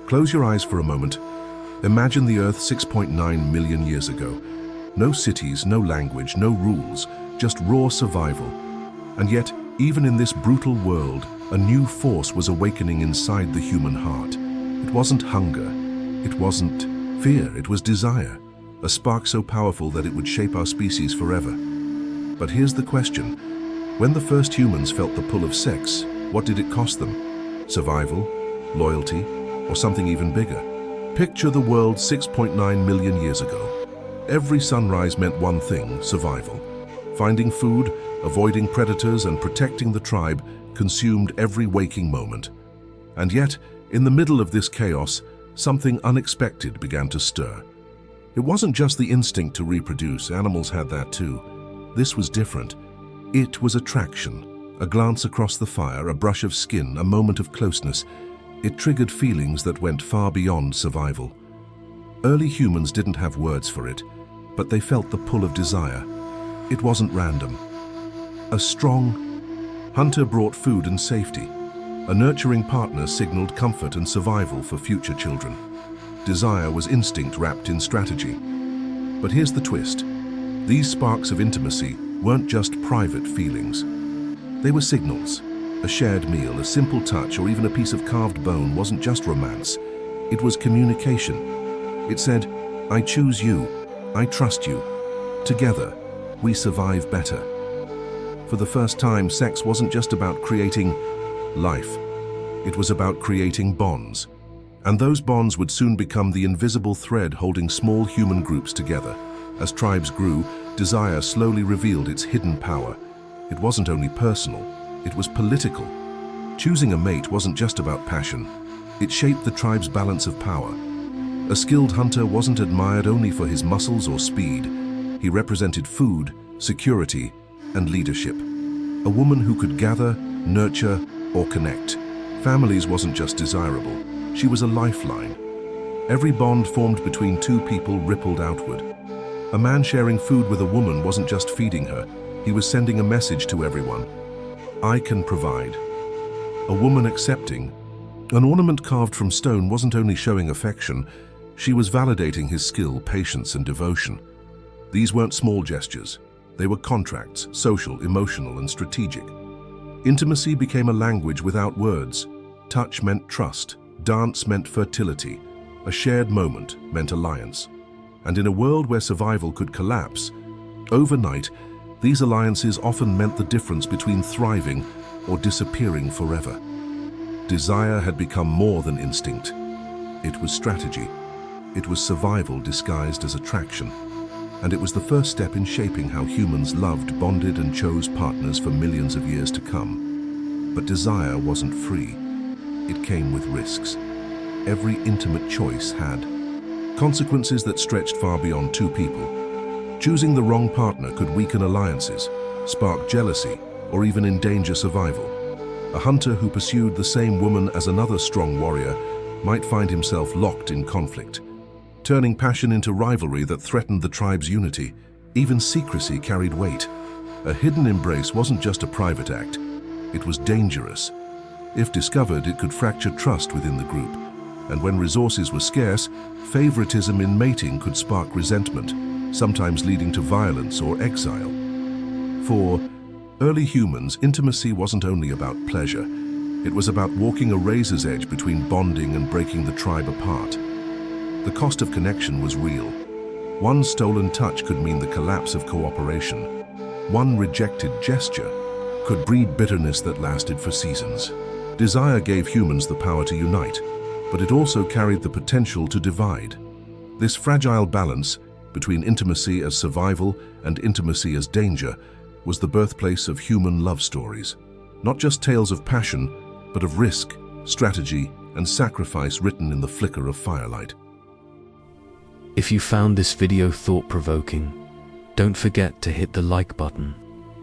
Close your eyes for a moment. Imagine the Earth 6.9 million years ago. No cities, no language, no rules, just raw survival. And yet, even in this brutal world, a new force was awakening inside the human heart. It wasn't hunger. It wasn't fear. It was desire. A spark so powerful that it would shape our species forever. But here's the question. When the first humans felt the pull of sex, what did it cost them? Survival? Loyalty? Or something even bigger? Picture the world 6.9 million years ago. Every sunrise meant one thing: survival. Finding food, avoiding predators, and protecting the tribe consumed every waking moment. And yet, in the middle of this chaos, something unexpected began to stir. It wasn't just the instinct to reproduce. Animals had that too. This was different. It was attraction. A glance across the fire, a brush of skin, a moment of closeness. It triggered feelings that went far beyond survival. Early humans didn't have words for it, but they felt the pull of desire. It wasn't random. A strong hunter brought food and safety. A nurturing partner signaled comfort and survival for future children. Desire was instinct wrapped in strategy. But here's the twist. These sparks of intimacy weren't just private feelings. They were signals. A shared meal, a simple touch, or even a piece of carved bone wasn't just romance. It was communication. It said, "I choose you. I trust you. Together, we survive better." For the first time, sex wasn't just about creating life. It was about creating bonds. And those bonds would soon become the invisible thread holding small human groups together. As tribes grew, desire slowly revealed its hidden power. It wasn't only personal. It was political. Choosing a mate wasn't just about passion. It shaped the tribe's balance of power. A skilled hunter wasn't admired only for his muscles or speed. He represented food, security, and leadership. A woman who could gather, nurture, or connect. Families wasn't just desirable. She was a lifeline. Every bond formed between two people rippled outward. A man sharing food with a woman wasn't just feeding her. He was sending a message to everyone. I can provide. A woman accepting. An ornament carved from stone wasn't only showing affection, she was validating his skill, patience, and devotion. These weren't small gestures. They were contracts, social, emotional, and strategic. Intimacy became a language without words. Touch meant trust. Dance meant fertility. A shared moment meant alliance. And in a world where survival could collapse, overnight, these alliances often meant the difference between thriving or disappearing forever. Desire had become more than instinct. It was strategy. It was survival disguised as attraction. And it was the first step in shaping how humans loved, bonded, and chose partners for millions of years to come. But desire wasn't free. It came with risks. Every intimate choice had consequences that stretched far beyond two people. Choosing the wrong partner could weaken alliances, spark jealousy, or even endanger survival. A hunter who pursued the same woman as another strong warrior might find himself locked in conflict, turning passion into rivalry that threatened the tribe's unity. Even secrecy carried weight. A hidden embrace wasn't just a private act. It was dangerous. If discovered, it could fracture trust within the group. And when resources were scarce, favoritism in mating could spark resentment, sometimes leading to violence or exile. For early humans, intimacy wasn't only about pleasure. It was about walking a razor's edge between bonding and breaking the tribe apart. The cost of connection was real. One stolen touch could mean the collapse of cooperation. One rejected gesture could breed bitterness that lasted for seasons. Desire gave humans the power to unite, but it also carried the potential to divide. This fragile balance between intimacy as survival and intimacy as danger was the birthplace of human love stories. Not just tales of passion, but of risk, strategy, and sacrifice written in the flicker of firelight. If you found this video thought-provoking, don't forget to hit the like button,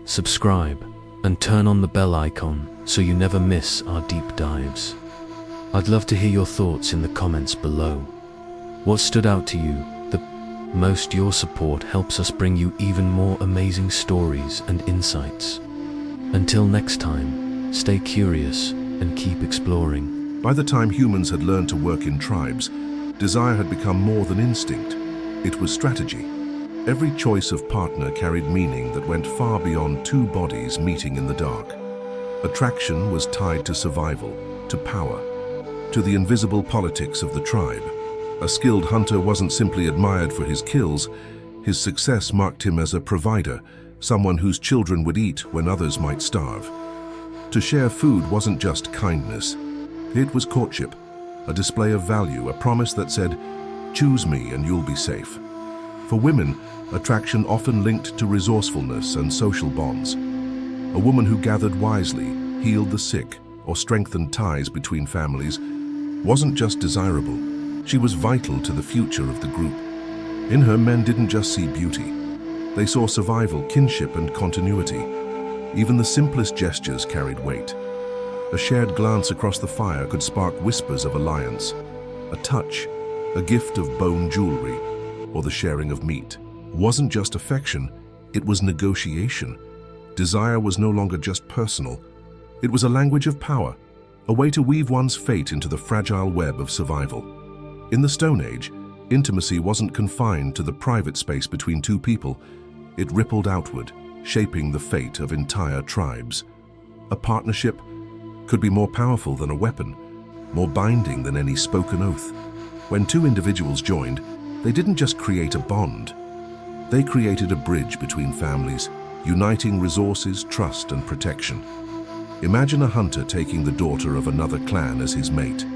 subscribe, and turn on the bell icon so you never miss our deep dives. I'd love to hear your thoughts in the comments below. What stood out to you the most? Your support helps us bring you even more amazing stories and insights. Until next time, stay curious and keep exploring. By the time humans had learned to work in tribes, desire had become more than instinct. It was strategy. Every choice of partner carried meaning that went far beyond two bodies meeting in the dark. Attraction was tied to survival, to power, to the invisible politics of the tribe. A skilled hunter wasn't simply admired for his kills. His success marked him as a provider, someone whose children would eat when others might starve. To share food wasn't just kindness. It was courtship, a display of value, a promise that said, "Choose me and you'll be safe." For women, attraction often linked to resourcefulness and social bonds. A woman who gathered wisely, healed the sick, or strengthened ties between families wasn't just desirable. She was vital to the future of the group. In her, men didn't just see beauty. They saw survival, kinship, and continuity. Even the simplest gestures carried weight. A shared glance across the fire could spark whispers of alliance. A touch, a gift of bone jewelry, or the sharing of meat, wasn't just affection, it was negotiation. Desire was no longer just personal. It was a language of power, a way to weave one's fate into the fragile web of survival. In the Stone Age, intimacy wasn't confined to the private space between two people. It rippled outward, shaping the fate of entire tribes. A partnership could be more powerful than a weapon, more binding than any spoken oath. When two individuals joined, they didn't just create a bond. They created a bridge between families, uniting resources, trust, and protection. Imagine a hunter taking the daughter of another clan as his mate.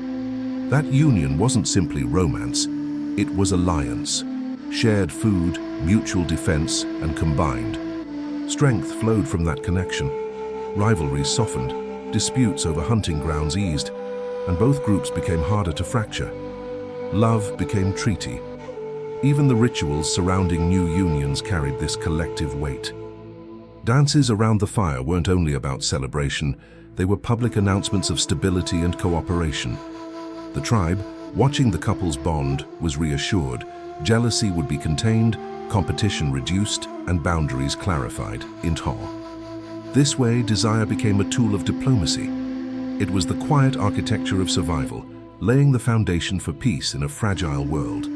That union wasn't simply romance, it was alliance. Shared food, mutual defense, and combined strength flowed from that connection. Rivalries softened, disputes over hunting grounds eased, and both groups became harder to fracture. Love became treaty. Even the rituals surrounding new unions carried this collective weight. Dances around the fire weren't only about celebration, they were public announcements of stability and cooperation. The tribe, watching the couple's bond, was reassured. Jealousy would be contained, competition reduced, and boundaries clarified. This way, desire became a tool of diplomacy. It was the quiet architecture of survival, laying the foundation for peace in a fragile world.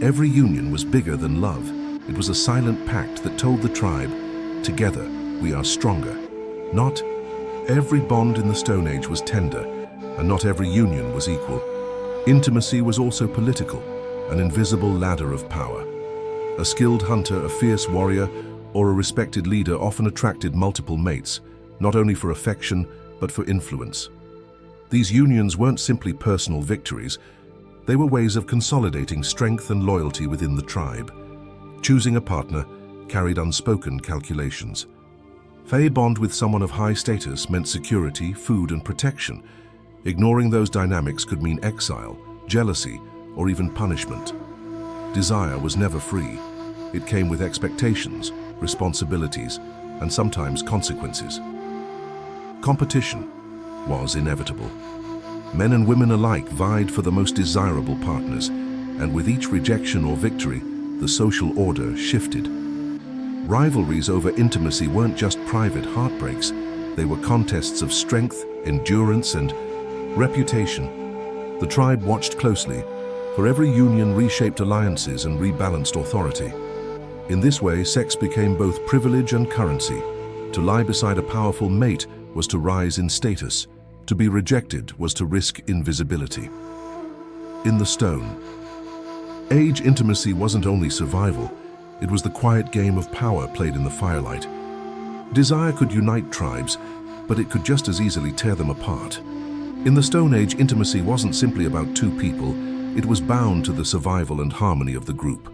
Every union was bigger than love. It was a silent pact that told the tribe, together we are stronger. Not every bond in the Stone Age was tender, and not every union was equal. Intimacy was also political, an invisible ladder of power. A skilled hunter, a fierce warrior, or a respected leader often attracted multiple mates, not only for affection, but for influence. These unions weren't simply personal victories, they were ways of consolidating strength and loyalty within the tribe. Choosing a partner carried unspoken calculations. A bond with someone of high status meant security, food, and protection. Ignoring those dynamics could mean exile, jealousy, or even punishment. Desire was never free. It came with expectations, responsibilities, and sometimes consequences. Competition was inevitable. Men and women alike vied for the most desirable partners, and with each rejection or victory, the social order shifted. Rivalries over intimacy weren't just private heartbreaks, they were contests of strength, endurance, and reputation. The tribe watched closely, for every union reshaped alliances and rebalanced authority. In this way, sex became both privilege and currency. To lie beside a powerful mate was to rise in status. To be rejected was to risk invisibility. In the Stone Age, intimacy wasn't only survival, it was the quiet game of power played in the firelight. Desire could unite tribes, but it could just as easily tear them apart. In the Stone Age, intimacy wasn't simply about two people, it was bound to the survival and harmony of the group.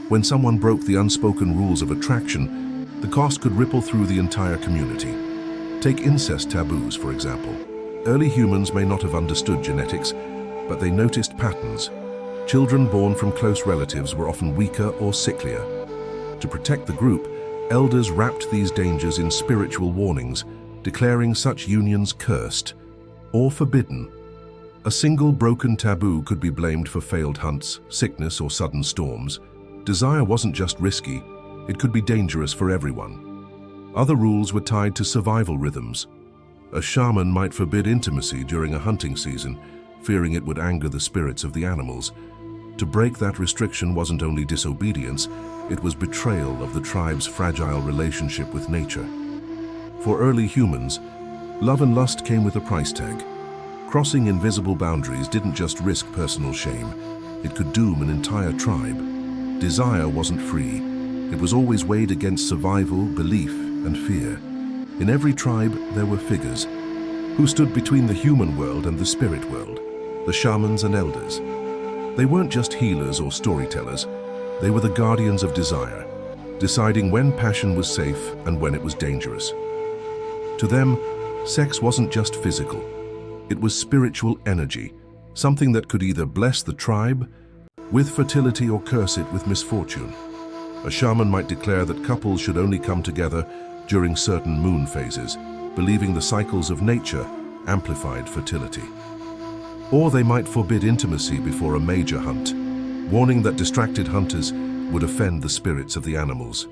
When someone broke the unspoken rules of attraction, the cost could ripple through the entire community. Take incest taboos, for example. Early humans may not have understood genetics, but they noticed patterns. Children born from close relatives were often weaker or sicklier. To protect the group, elders wrapped these dangers in spiritual warnings, declaring such unions cursed or forbidden. A single broken taboo could be blamed for failed hunts, sickness, or sudden storms. Desire wasn't just risky, it could be dangerous for everyone. Other rules were tied to survival rhythms. A shaman might forbid intimacy during a hunting season, fearing it would anger the spirits of the animals. To break that restriction wasn't only disobedience, it was betrayal of the tribe's fragile relationship with nature. For early humans, love and lust came with a price tag. Crossing invisible boundaries didn't just risk personal shame, it could doom an entire tribe. Desire wasn't free. It was always weighed against survival, belief, and fear. In every tribe, there were figures who stood between the human world and the spirit world, the shamans and elders. They weren't just healers or storytellers, they were the guardians of desire, deciding when passion was safe and when it was dangerous. To them, sex wasn't just physical, it was spiritual energy, something that could either bless the tribe with fertility or curse it with misfortune. A shaman might declare that couples should only come together during certain moon phases, believing the cycles of nature amplified fertility. Or they might forbid intimacy before a major hunt, warning that distracted hunters would offend the spirits of the animals.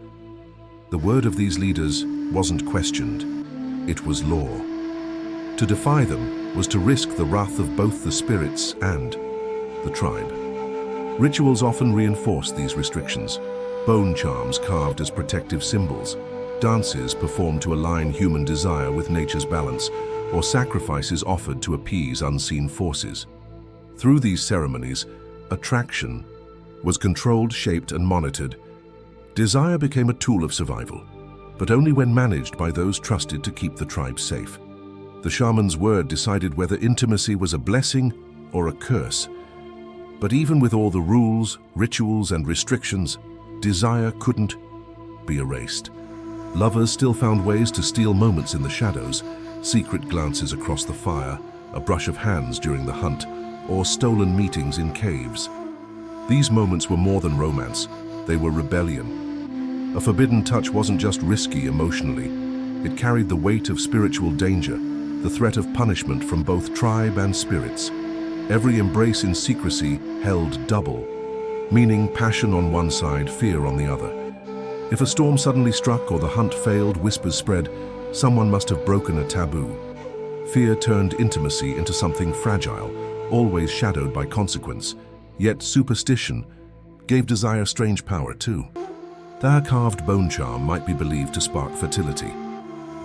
The word of these leaders wasn't questioned, it was law. To defy them was to risk the wrath of both the spirits and the tribe. Rituals often reinforced these restrictions. Bone charms carved as protective symbols, dances performed to align human desire with nature's balance, or sacrifices offered to appease unseen forces. Through these ceremonies, attraction was controlled, shaped, and monitored. Desire became a tool of survival, but only when managed by those trusted to keep the tribe safe. The shaman's word decided whether intimacy was a blessing or a curse. But even with all the rules, rituals, and restrictions, desire couldn't be erased. Lovers still found ways to steal moments in the shadows, secret glances across the fire, a brush of hands during the hunt, or stolen meetings in caves. These moments were more than romance, they were rebellion. A forbidden touch wasn't just risky emotionally, it carried the weight of spiritual danger, the threat of punishment from both tribe and spirits. Every embrace in secrecy held double, meaning passion on one side, fear on the other. If a storm suddenly struck or the hunt failed, whispers spread, someone must have broken a taboo. Fear turned intimacy into something fragile, always shadowed by consequence. Yet superstition gave desire strange power too. Their carved bone charm might be believed to spark fertility.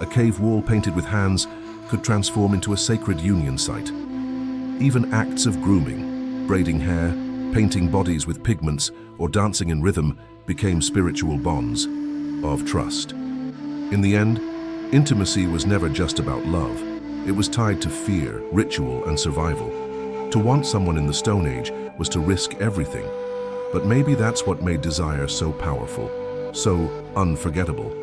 A cave wall painted with hands could transform into a sacred union site. Even acts of grooming, braiding hair, painting bodies with pigments, or dancing in rhythm became spiritual bonds of trust. In the end, intimacy was never just about love. It was tied to fear, ritual, and survival. To want someone in the Stone Age was to risk everything. But maybe that's what made desire so powerful, so unforgettable.